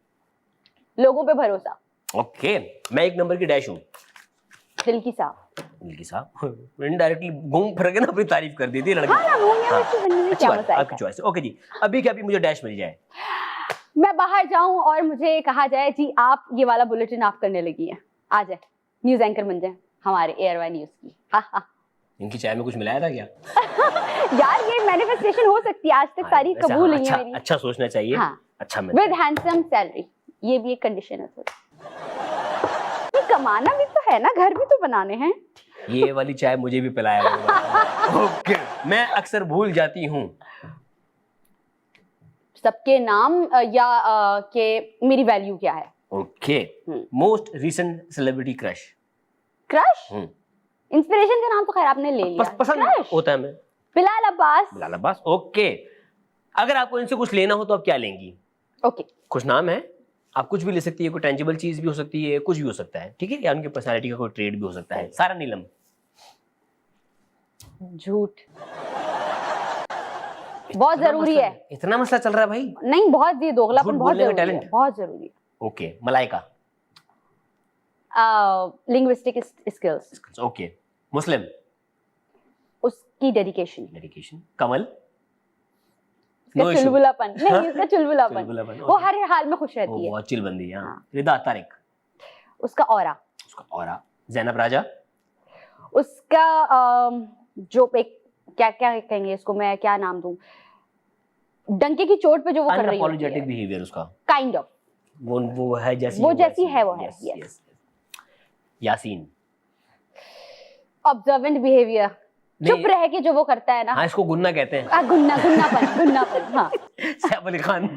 लोगों पे भरोसा। ओके, मैं एक नंबर की डैश हूँ। दिल की साफ। दिल की साफ, इनडायरेक्टली घूम फिर के ना अपनी तारीफ कर दी थी लड़की। आपकी चॉइस। ओके जी, अभी क्या, अभी मुझे डैश मिल जाए, मैं बाहर जाऊं और मुझे कहा जाए जी आप ये वाला बुलेटिन आप करने लगी हैं, आ जाए न्यूज एंकर बन जाए हमारे एयरवाई न्यूज की। इनकी चाय में कुछ मिलाया था क्या? यार ये मैनिफेस्टेशन हो सकती है, आज तक सारी कबूल हुई है मेरी। अच्छा सोचना चाहिए। हाँ, अच्छा विद हैंडसम सैलरी, ये भी एक कंडीशन है थोड़ी। कमाना भी तो है ना, घर भी तो बनाने हैं। ये वाली चाय मुझे भी पिलाया। ओके, मैं अक्सर भूल जाती हूँ सबके नाम या के मेरी वैल्यू क्या है। Okay, most recent celebrity crush? Crush inspiration का नाम तो खैर आपने ले लिया, पसंद होता है। मैं बिलाल अब्बास। बिलाल अब्बास, ओके। अगर आपको इनसे कुछ लेना हो तो आप क्या लेंगी? ओके, कुछ नाम है, आप कुछ भी ले सकती है, कोई टेंजिबल चीज भी हो सकती है, कुछ भी हो सकता है, ठीक है, या उनकी पर्सनालिटी का कोई ट्रेड भी हो सकता है। सारा नीलम। झूठ बहुत जरूरी है। इतना मसला चल रहा है भाई? नहीं, बहुत ये दोगलापन बहुत जरूरी टैलेंट है, बहुत जरूरी है। Okay, Malaika? Linguistic skills. Okay, Muslim? उसकी डेडिकेशन। कमल? चुलबुलापन। नहीं, उसका चुलबुलापन। वो हर हाल में खुश रहती है, बहुत चिल बंदी है। रिदा? तारिक? उसका ऑरा। जैनब राजा। उसका जो एक क्या क्या कहेंगे इसको, मैं क्या नाम दूं, डंके की चोट पे जो वो कर रही है, अनअपॉलोजेटिक बिहेवियर उसका, काइंड ऑफ वो है जैसी वो जैसी है वो है। yes, yes. Yasin. Observant behaviour, चुप रह के जो वो करता है ना। हाँ, इसको गुन्ना कहते हैं। गुन्नापन हाँ। सैफ अली खान।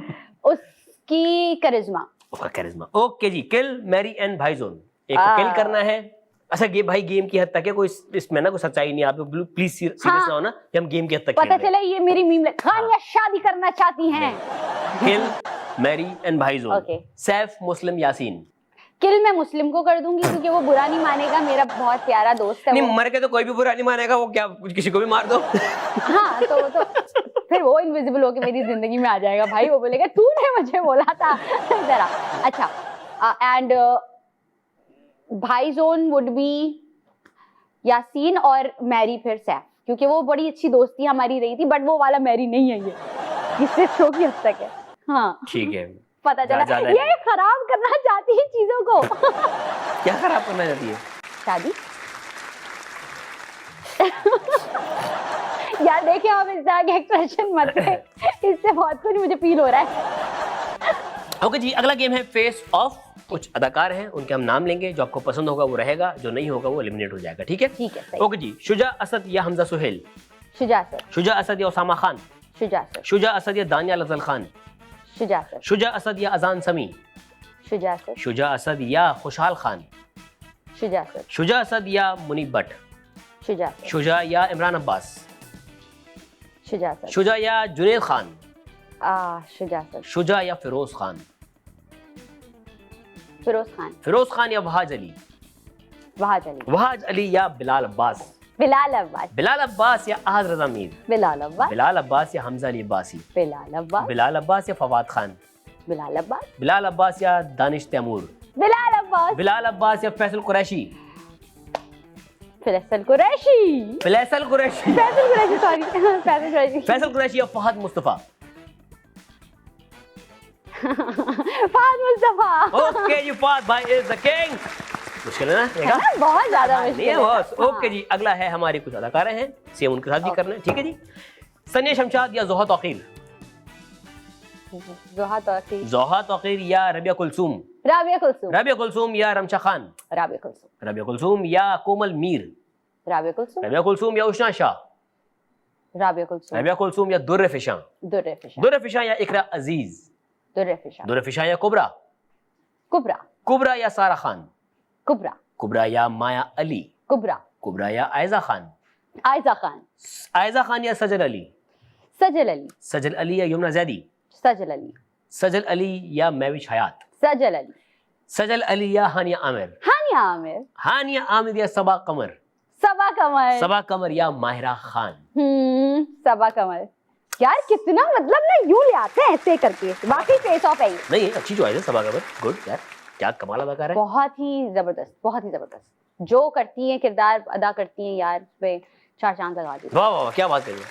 उसकी करिश्मा। उसका करिश्मा। Okay ji, kill, marry and भाई जोन। एक को किल करना है। अच्छा ये भाई गेम की हद तक है, कोई इसमें ना कोई सच्चाई नहीं है, आप प्लीज सीरियस ना हो ना कि हम गेम की हद तक पता चला ये मेरी मीम खानिया शादी करना चाहती हैं। किल, मैरी एंड भाई जोन। ओके। सैफ, मुस्लिम, यासीन। किल मैं मुस्लिम को कर दूंगी क्योंकि वो बुरा नहीं मानेगा, मेरा बहुत प्यारा दोस्त है। नहीं, मर के तो कोई भी बुरा नहीं मानेगा, वो क्या किसी को भी मार दो। हाँ तो फिर वो इनविजिबल होके मेरी जिंदगी में आ जाएगा भाई, वो बोलेगा तूने मुझे बोला था जरा। अच्छा एंड भाई जोन वुड बी यासीन और मैरी फिर सैफ, क्योंकि वो बड़ी अच्छी दोस्ती हमारी रही थी, बट वो वाला मैरी नहीं है ये, इससे शो की हद तक है। हाँ ठीक है, पता चला ये खराब करना चाहती है चीजों को। क्या खराब करना चाहती है? शादी। यार देखिए आप इस तरह के एक्सप्रेशन मत करें, इससे बहुत कुछ मुझे फील हो रहा है। ओके जी, अगला गेम है फेस ऑफ। कुछ अदाकार हैं, उनके हम नाम लेंगे, जो आपको पसंद होगा वो रहेगा, जो नहीं होगा वो एलिमिनेट हो जाएगा। ठीक है? ठीक है। ओके जी, शुजा असद या हमजा सुहेल? शुजा असद। शुजा असद या उसामा खान? शुजा असद। शुजा असद या दानियाल अफजल खान? शुजा असद। शुजा असद या अजान समी? शुजा असद। शुजा असद या खुशहाल खान? शुजा असद। शुजा असद या मुनीब भट्ट? शुजा असद। शुजा या इमरान अब्बास? शुजा असद। शुजा या जुनैद खान? शुजा असद। शुजा या फिरोज खान? फिरोज खान। फिरोज खान या वहाज अली? वहाज अली। वहाज अली या बिलाल अब्बास? बिलाल अब्बास। बिलाल अब्बास या अहद रजा मीर? बिलाल अब्बास। बिलाल अब्बास या हमजा अली अब्बासी? बिलाल अब्बास। बिलाल अब्बास या फवाद खान? बिलाल अब्बास। बिलाल अब्बास या दानिश तैमूर? बिलाल अब्बास। बिलाल अब्बास या फैसल कुरैशी? फैसल कुरैशी। फैसल कुरैशी। फैसल कुरैशी, सॉरी फैसल कुरैशी। फैसल कुरैशी या फहद मुस्तफा? फहद मुस्तफा। ओके यू फहद भाई इज द किंग। मुश्किल है ना? देखा? बहुत ज्यादा मुश्किल है बॉस। ओके जी, अगला है हमारे कुछ अदाकारे हैं, सेम उनके साथ भी करना है। ठीक है जी, सनिया शमशाद या जोहा तौकीर? जोहा तौकीर। जोहा तौकीर या रबिया कुलसूम? राबिया कुलसूम। रबिया कुलसूम या रमशा खान? राबिया कुलसूम। रबिया कुलसूम या कोमल मीर? राबिया कुलसूम। रबिया कुलसूम या उशना शाह? राबिया कुलसूम। रबिया कुलसूम या दुर्र फिशा? दुर्र फिशा। दुर्र फिशा या इकरा अजीज? दुर्र फिशा। दुर्र फिशा या कुबरा? कुबरा। कुबरा या सारा खान? कुबरा। कुबरा या माया अली? कुबरा। कुबरा या आयजा खान? आयजा खान। आयजा खान या सजल अली? सजल अली। सजल अली या यमुना जैदी? सजल अली। सजल अली या महविश हयात? सजल अली। सजल अली या हानिया आमिर? हानिया आमिर। हानिया आमिर या सबा कमर? सबा कमर। सबा कमर या माहिरा खान? सबा कमर। यार कितना मतलब ना यूं ले आते हैं ऐसे करके, वाकई फेस ऑफ है ये। नहीं, अच्छी चॉइस है सबा कमर। गुड यार, क्या कमाल अदाकार है। बहुत ही जबरदस्त, बहुत ही जबरदस्त। जो करती हैं, किरदार अदा करती हैं यार, पे 4 चांद लगा दी। वाह वाह, क्या बात करिए।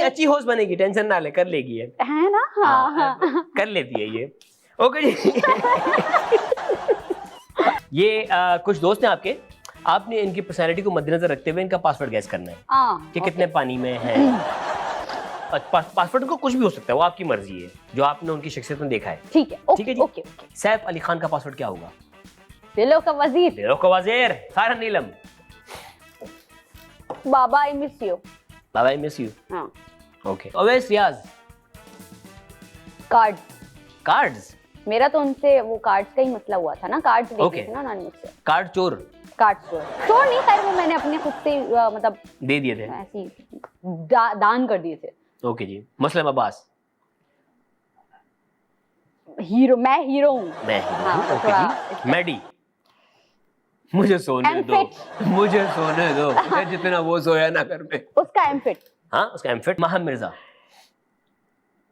अच्छी होस्ट बनेगी, टेंशन ना ले, कर लेगी ये, है ना? हाँ। कर लेती है ये। ओके जी। ये कुछ दोस्त हैं आपके, आपने इनकी पर्सनैलिटी को मद्देनजर रखते हुए इनका पासवर्ड गैस करना है कि कितने पानी में है। पासवर्ड को कुछ भी हो सकता है, वो आपकी मर्जी है, जो आपने उनकी शख्सियत में देखा है। ठीक है, ठीक है जी। ओके। सैफ अली खान का पासवर्ड क्या होगा? दिलों का वजीर। दिलों का वजीर। सारा नीलम? बाबा आई मिस यू। बाबा आई मिस यू। हाँ। Okay. Owais Riaz? Card. Cards? मेरा तो उनसे वो कार्ड्स का ही मसला हुआ था ना, कार्ड्स देखे थे ना नानी मुझसे। कार्ड चोर? कार्ड चोर नहीं, खैर वो मैंने अपने खुद से मतलब दे दिए थे, ऐसी दान कर दिए थे। ओके जी। मुस्लिम अब्बास? हीरो, मैं हीरो हूँ। मैं हीरो हाँ, हूँ। ओके जी। मैडी? मुझे सोने दो, मुझे सोने दो, मैं जितना वो सोया ना घर में। उसका एमफिट। हाँ, उसका एमफिट। Meham Mirza?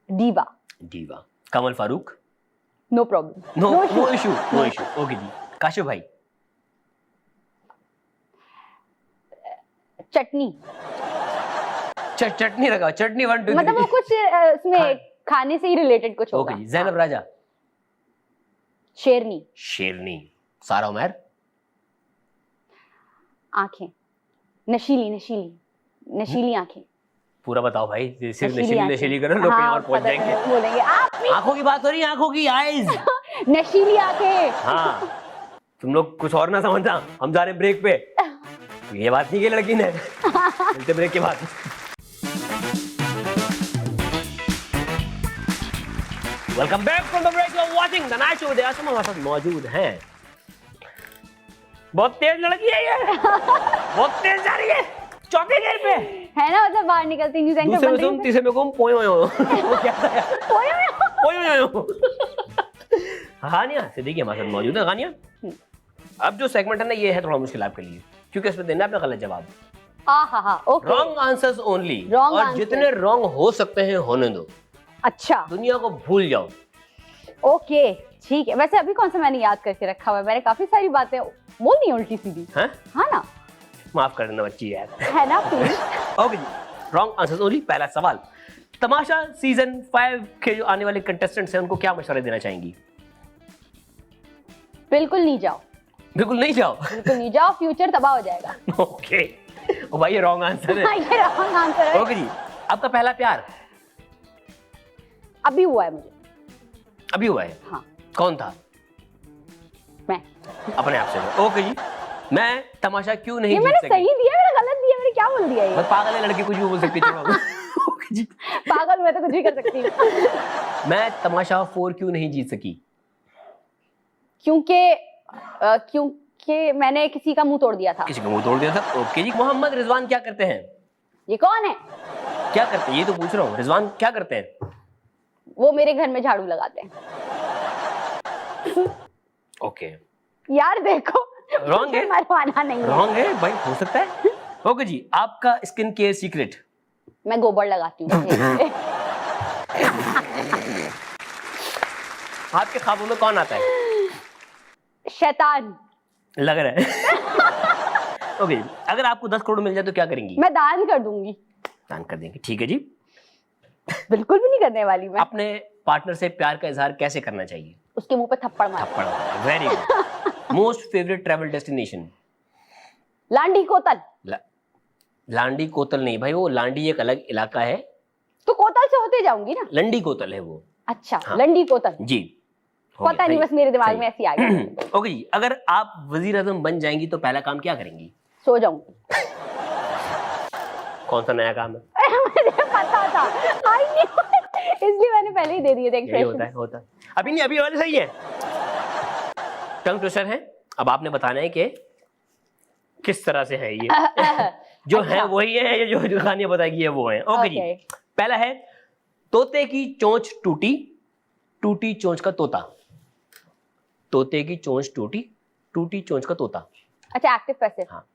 Diva. Diva. Kamal Farooq? No problem, no issue, no issue. Okay ji. Kashif भाई? चटनी। चटनी लगा, चटनी 1 2 3 मतलब वो कुछ उसमें खाने से ही रिलेटेड कुछ होगा। ओके जी। ज़ैनब राजा? शेरनी। शेरनी। सारा उमर। आंखें। नशीली नशीली नशीली आंखें। पूरा बताओ भाई, सिर्फ नशीली नशीली करो, लोग कहीं और पहुंच जाएंगे। बोलेंगे आप आंखों की बात हो रही है, आंखों की, आईज। नशीली आंखें। हाँ, तुम लोग कुछ और ना समझना, हम जा रहे हैं ब्रेक पे। ये बात नहीं की लड़की ने। मिलते ब्रेक के बाद। Welcome back from the break. You are watching the night show with आसम। हमारे साथ मौजूद हैं, बहुत तेज लड़की है ये, बहुत तेज जा रही है, चौके गेर पे है ना, मतलब बाहर निकलती न्यूज़ एंकर बन रही है। तीसरे में को पोयो हो क्या था यार, पोयो हो। हानिया सिद्दीकी हमारे साथ मौजूद है। हानिया, अब जो सेगमेंट है ना, ये है थोड़ा मुश्किल आपके लिए, क्योंकि इसमें देना है अपना गलत जवाब। Okay. Wrong answers only, Wrong और answer. जितने रॉन्ग हो सकते हैं होने दो। अच्छा, दुनिया को भूल जाओ। ओके ठीक है। वैसे अभी कौन सा मैंने याद करके रखा हुआ है, मैंने काफी सारी बातें बोल दी उल्टी सीधी। हैं? हाँ ना, माफ कर देना बच्ची यार। है ना प्लीज। ओके जी, रॉन्ग आंसर्स ओनली। पहला सवाल, तमाशा सीजन 5 के जो आने वाले कंटेस्टेंट्स हैं उनको क्या मशवरे देना चाहेंगी? बिल्कुल नहीं जाओ, बिल्कुल नहीं जाओ। बिल्कुल नहीं जाओ, फ्यूचर तबाह हो जाएगा। ओके, ओ भाई ये रॉन्ग आंसर है। ये रॉन्ग आंसर है। ओके जी, आपका पहला प्यार अभी हुआ है मुझे। अभी हुआ है? हाँ। कौन था? मैं। अपने आप से। ओके जी, मैं तमाशा क्यों नहीं ये जीत मैंने सकी? सही दिया, मैंने गलत दिया, मैंने क्या बोल दिया ये? बस पागल है लड़की, कुछ भी बोल सकती है। ओके जी, पागल, मैं तो कुछ भी कर सकती हूँ। मैं तमाशा 4 क्यों नहीं जीत सकी? क्योंकि मैंने किसी का मुंह तोड़ दिया था। किसी का मुंह तोड़ दिया था। ओके जी, मोहम्मद रिजवान क्या करते हैं? ये कौन है? क्या करते हैं ये तो पूछ रहा हूँ। रिजवान क्या करते हैं? वो मेरे घर में झाड़ू लगाते हैं। ओके, यार देखो, रॉन्ग है, मरवाना नहीं है। रॉन्ग है भाई, हो सकता है। ओके जी, आपका स्किन केयर सीक्रेट? मैं गोबर लगाती हूँ। आपके ख्वाबों में कौन आता है? शैतान। लग रहा है। ओके, अगर आपको 10 करोड़ मिल जाए तो क्या करेंगी? मैं दान कर दूंगी। दान कर देंगे, ठीक है जी। बिल्कुल भी नहीं करने वाली मैं। अपने पार्टनर से प्यार का इजहार कैसे करना चाहिए? उसके मुंह पे थप्पड़ मार। थप्पड़। Very good. Most favourite travel destination? Landi Kotal. Landi Kotal नहीं भाई, वो लांडी एक अलग इलाका है, तो कोतल से होते जाऊंगी ना। लंडी कोतल है वो। अच्छा, हाँ। लंडी कोतल। जी, पता नहीं, बस मेरे दिमाग में ऐसी आ गई। ओके जी, अगर आप वजीर आजम बन जाएंगी तो पहला काम क्या करेंगी? सो जाऊंगी। कौन सा नया काम है? मुझे पता था, आई न्यू, इसलिए मैंने पहले ही दे दिए थे यही होता एक्सप्रेशन। है, होता है। अभी नहीं, अभी वाले सही है। टंग ट्विस्टर है, अब आपने बताना है कि किस तरह से है ये। जो अच्छा। है वही है, ये जो कहानियां बताएगी है वो है। ओके जी, पहला है, तोते की चोंच टूटी, टूटी चोंच का तोता। तोते की चोंच टूटी, टूटी चोंच का तोता। अच्छा, एक्टिव पैसिव। हाँ।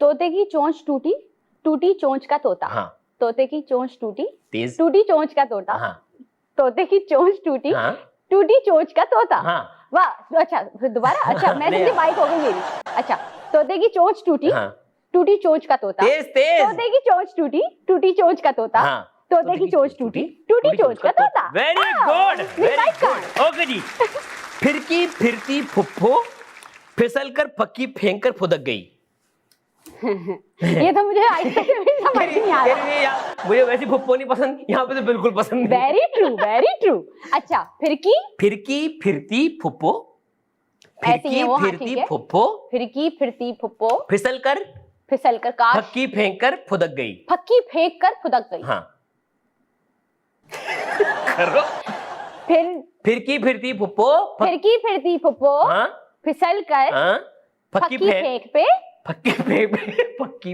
तोते की चोंच टूटी, टूटी चोंच का तोता। हाँ। तोते की चोंच टूटी, तेज। टूटी चोंच का तोता। हाँ। तोते की चोंच टूटी, हाँ। टूटी चोंच का तोता। हाँ। वाह, अच्छा फिर दोबारा। अच्छा, मैं समझी बाइक हो गई मेरी। अच्छा, तोते की चोंच टूटी, हाँ। टूटी चोंच का तोता। तेज तेज। तोते की चोंच टूटी, टूटी चोंच का तोता। हाँ। तोते की चोंच टूटी, टूटी चोंच का तोता। Very good, very good. Okay ji, फिरकी फिरती फुफ्फो, फिसल कर पक्की फेंक कर फुदक गई। ये तो मुझे आज तक भी समझ नहीं आ रहा। मुझे वैसी फुफ्फो नहीं पसंद, यहाँ पे तो बिल्कुल पसंद नहीं। Very true, very true. अच्छा, फिरकी फिरकी फिरती फुफ्फो, ऐसे ही है वो। हाँ, फिरती ठीक है। फुफ्फो, फिरकी फिरती फुप्पो, फिसल कर काश, फक्की फेंक कर फुदक गई। फक्की फेंक कर फुदक गई। हाँ। करो। फिरकी फिरती फुफ्फो, फिरकी फिरती फुप्पो, हाँ, फिसल कर हाँ, फक्की फेंक पे, पक्की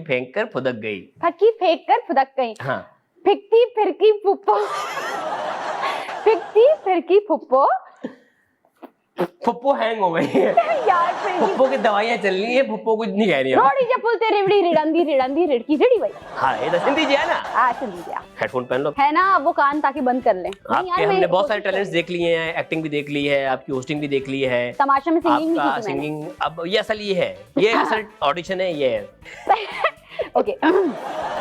फेंक कर फुदक गई। फक्की फेंक कर फुदक गई। हाँ। फिरकी फिरकी फुप्पो, फिरकी फिरकी फुप्पो, फुप्पो हैंग हो गई है। यार फिरकी फुप्पो की दवाइयां चल रही है, फुप्पो कुछ नहीं कह रही है। रोड़ी जपुलते रिवड़ी रिडंदी रिडंदी रिड़की रिड़ी भाई। हाँ, ये तो हिंदी जी है ना। आ सुन लिया हेडफोन पहन लो। है ना, अब वो कान ताकि बंद कर लें। आपके हमने बहुत सारे टैलेंट्स देख लिए हैं, एक्टिंग भी देख ली है, आपकी होस्टिंग भी देख ली है, तमाशा में सिंगिंग भी आपका की थी मैंने। सिंगिंग। अब ये असल ये है, ये असल ऑडिशन है, ये है। ओके,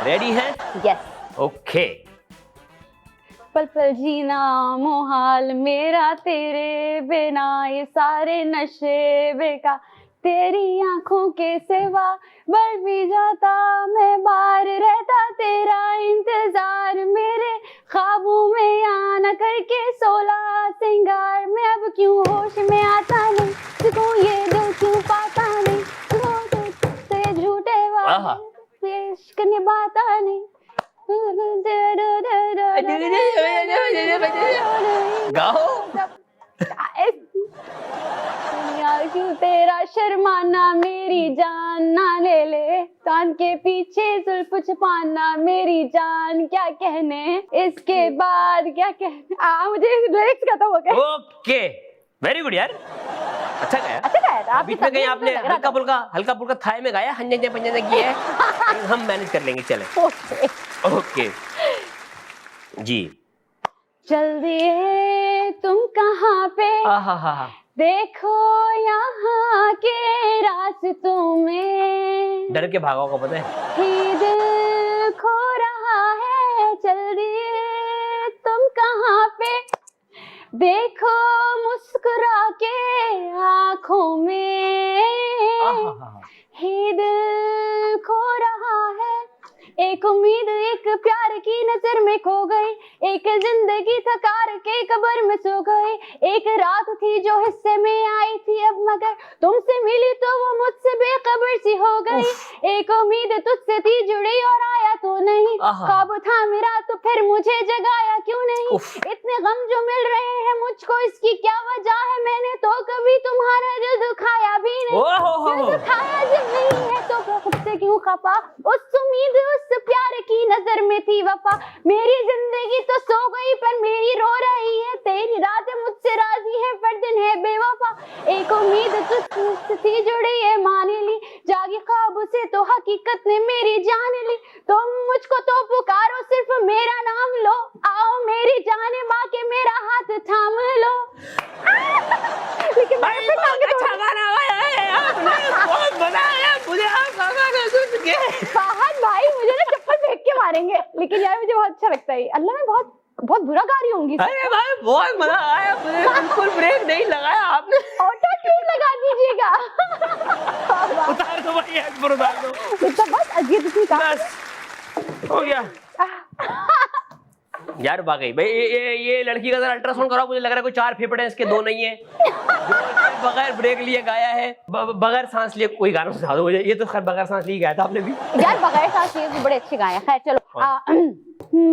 रेडी है? यस। ओके, पल पल जीना मुहाल मेरा तेरे बिना, ये सारे नशे बेकार, तेरी आंखों के सिवा बढ़ भी जाता मैं बाहर, रहता तेरा इंतजार, मेरे ख्वाबों में आना करके 16 सिंगार, मैं अब क्यों होश में आता नहीं, तुझको ये दिल क्यों पाता नहीं, तुझसे झूठे वादे पेश करने बाता नहीं। गाओ। क्यों तेरा शर्माना मेरी जान ना ले ले, कान के पीछे जुल्फ छुपाना मेरी जान, क्या कहने इसके बाद क्या कहने। मुझे लिरिक्स खत्म हो गए। ओके, वेरी गुड यार, अच्छा गाया। अच्छा गाया था। बीच में कहीं आपने हल्का फुल्का थाई में गाया, हंजे पंजे किया है, हम मैनेज कर लेंगे, चले। ओके जी। जल्दी तुम कहाँ पे, देखो यहाँ के रास्तों में, डर के भागा को पता है, ही दिल खो रहा है, जल्दी तुम कहाँ पे, देखो मुस्कुरा के आँखों में, ही दिल खो रहा है, एक उम्मीद एक प्यार की नजर में खो गई, एक जिंदगी थकार के कब्र में सो गई, एक रात थी जो हिस्से में आई थी अब मगर तुमसे मिली तो वो मुझसे बेखबर सी हो गई, एक उम्मीद तुझसे थी जुड़ी और आया तो नहीं, ख्वाब था मेरा तो फिर मुझे जगाया क्यों नहीं, इतने गम जो मिल रहे हैं मुझको इसकी क्या वजह है, मैंने तो कभी तुम्हारा दिल दुखाया भी नहीं, दिल दुखाया जब नहीं है तो खुद से क्यों खफा, उस उम्मीद उस प्यार की नजर में थी वफा, मेरी जिंदगी तो सो गई पर मेरी रो रही है, तेरी रातें मुझसे राजी है पर दिन है बेवफा, एक उम्मीद तुझसे थी जुड़ी है मान ली, जागी ख्वाब से तो हकीकत ने मेरी जान ली, तुम मुझको तो पुकारो सिर्फ मेरा नाम लो, आओ मेरी जाने माँ के मेरा हाथ थाम लो। लेकिन अच्छा गाना गाया है आपने, बहुत मजा आया मुझे, आप गाना सुन के। फहद भाई मुझे ना चप्पल फेंक के मारेंगे, लेकिन यार मुझे बहुत अच्छा लगता है, अल्लाह मैं बहुत बुरा गा रही होंगी। अरे भाई बहुत मजा आया मुझे, बिल्कुल ब्रेक नहीं लगाया आपने, ऑटो ट्यून लगा दीजिएगा। उतार दो भाई, हेडफोन उतार दो, तो बस अजीब इतनी का बस हो गया। यार वाकई भाई ये लड़की का जरा अल्ट्रासाउंड कराओ, मुझे लग रहा है कोई 4 फेफड़े हैं इसके, 2 नहीं है, बगैर ब्रेक लिए गाया है, बगैर सांस लिए कोई गाना सुना दो मुझे, ये तो खैर बगैर सांस लिए गाया था आपने भी यार, बगैर सांस लिए भी बड़े अच्छे गाए हैं। खैर चलो,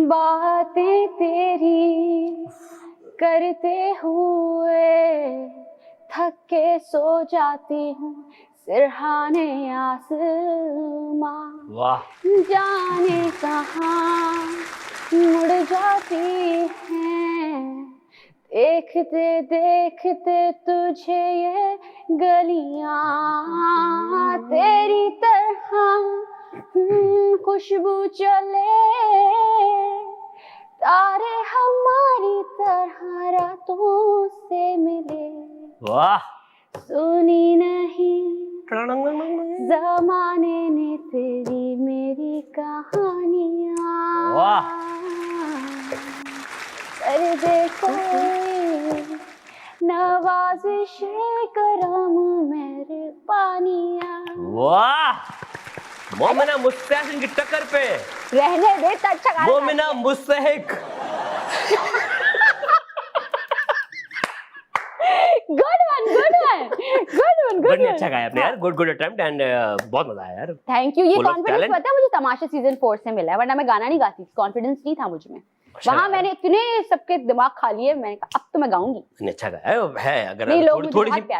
बातें तेरी करते हुए थक के सो जाती हूँ, सिरहाने आसमां जाने कहाँ मुड़ जाती हैं, देखते देखते तुझे ये गलियां तेरी तरह खुशबू चले, तारे हमारी तरह रातों से मिले, वाह सुनी नहीं ज़माने ने तेरी मेरी कहानियाँ, वाह कर देखो नवाज़िशे करम मेहरबानियाँ। वाह, मोमिना मुस्तहक की टक्कर पे रहने दे तो अच्छा गाना। मोमिना मुस्तहक। गुड अच्छा गाया आपने यार, गुड अटेम्प्ट एंड बहुत मजा आया यार, थैंक यू। ये कॉन्फिडेंस पता है मुझे तमाशा सीजन 4 से मिला है, वरना मैं गाना नहीं गाती, कॉन्फिडेंस नहीं था मुझ में। वहाँ मैंने इतने सबके दिमाग खा लिए, मैंने कहा अब तो मैं गाऊंगी। अच्छा गाया है, अगर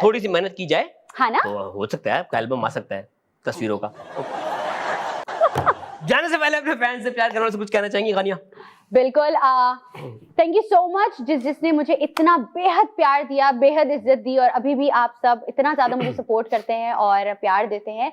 थोड़ी सी मेहनत की जाए हाँ ना, तो हो सकता है आपका एल्बम आ सकता है तस्वीरों का। जाने से पहले अपने फैंस से, प्यार करने वालों से कुछ कहना चाहेंगी गानिया? बिल्कुल, थैंक यू सो मच जिसने मुझे इतना बेहद प्यार दिया, बेहद इज्जत दी, और अभी भी आप सब इतना ज्यादा मुझे सपोर्ट करते हैं और प्यार देते हैं।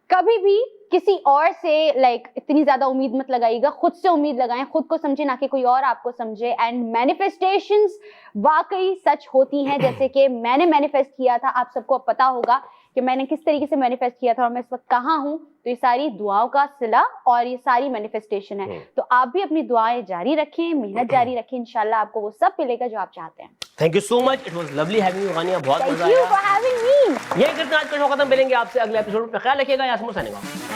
कभी भी किसी और से इतनी ज्यादा उम्मीद मत लगाइएगा, खुद से उम्मीद लगाएं, खुद को समझे ना कि कोई और आपको समझे। एंड मैनिफेस्टेशंस वाकई सच होती हैं, जैसे कि मैंने मैनिफेस्ट किया था, आप सबको अब पता होगा कि मैंने किस तरीके से मैनिफेस्ट किया था और मैं इस वक्त कहाँ हूँ, तो ये सारी दुआओं का सिला और ये सारी मैनिफेस्टेशन है। तो आप भी अपनी दुआएं जारी रखें, मेहनत जारी रखें, इंशाल्लाह आपको वो सब मिलेगा जो आप चाहते हैं। Thank you so much, it was lovely having you Ghania, बहुत मजा थैंक यू आया। For having me. यही करते आज का शो खत्म, मिलेंगे आपसे अगले एपिसोड में, ख्याल रखिएगा। यासमीन साइनिंग ऑफ।